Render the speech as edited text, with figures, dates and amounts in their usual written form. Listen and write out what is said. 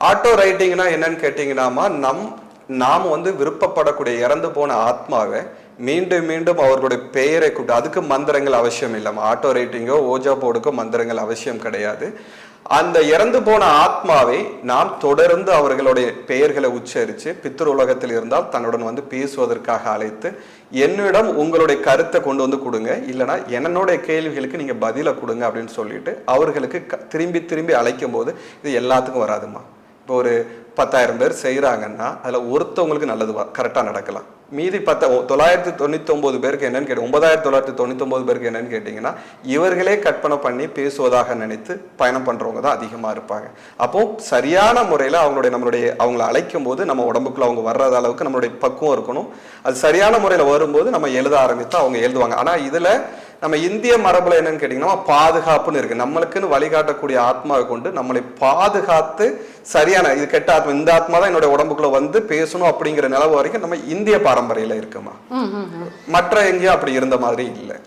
Auto ரைட்டிங்னா என்னன்னு கேட்டீங்கன்னாமா நாம் வந்து விருப்பப்படக்கூடிய இறந்து போன ஆத்மாவை மீண்டும் மீண்டும் அவர்களுடைய பெயரை கூட்டு, அதுக்கு மந்திரங்கள் அவசியம் இல்லாம ஆட்டோ ரைட்டிங்கோ ஓஜா போர்டுக்கோ மந்திரங்கள் அவசியம் கிடையாது. அந்த இறந்து போன ஆத்மாவை நாம் தொடர்ந்து அவர்களுடைய பெயர்களை உச்சரித்து பித்ரு உலகத்தில் இருந்தால் தன்னுடன் வந்து பேசுவதற்காக அழைத்து என்னிடம் உங்களுடைய கருத்தை கொண்டு வந்து கொடுங்க, இல்லைனா என்னுடைய கேள்விகளுக்கு நீங்க பதிலை கொடுங்க அப்படின்னு சொல்லிட்டு அவர்களுக்கு திரும்பி திரும்பி அழைக்கும் போது இது எல்லாத்துக்கும் வராதுமா. இப்போ ஒரு 10,000 பேர் செய்யறாங்கன்னா அதுல ஒருத்தவங்களுக்கு நல்லது கரெக்டா நடக்கலாம். மீதி 999 பேருக்கு என்னன்னு கேட்டு 9,999 பேருக்கு என்னன்னு கேட்டீங்கன்னா இவர்களே கற்பனை பண்ணி பேசுவதாக நினைத்து பயணம் பண்றவங்க தான் அதிகமா இருப்பாங்க. அப்போ சரியான முறையில அவங்களை அழைக்கும் போது நம்ம உடம்புக்குள்ள அவங்க வர்றது அளவுக்கு நம்மளுடைய பக்குவம் இருக்கணும். அது சரியான முறையில வரும்போது நம்ம எழுத ஆரம்பித்தா அவங்க எழுதுவாங்க. ஆனா இதுல நம்ம இந்திய மரபுல என்னன்னு கேட்டீங்கன்னா பாதுகாப்புன்னு இருக்கு. நம்மளுக்குன்னு வழிகாட்டக்கூடிய ஆத்மாவை கொண்டு நம்மளை பாதுகாத்து சரியான இது கெட்ட ஆத்மா, இந்த ஆத்மா தான் என்னோட உடம்புக்குள்ள வந்து பேசணும் அப்படிங்கிற நிலவு வரைக்கும் நம்ம இந்திய பாரம்பரியல இருக்குமா. மற்ற எங்கேயும் அப்படி இருந்த மாதிரி இல்லை.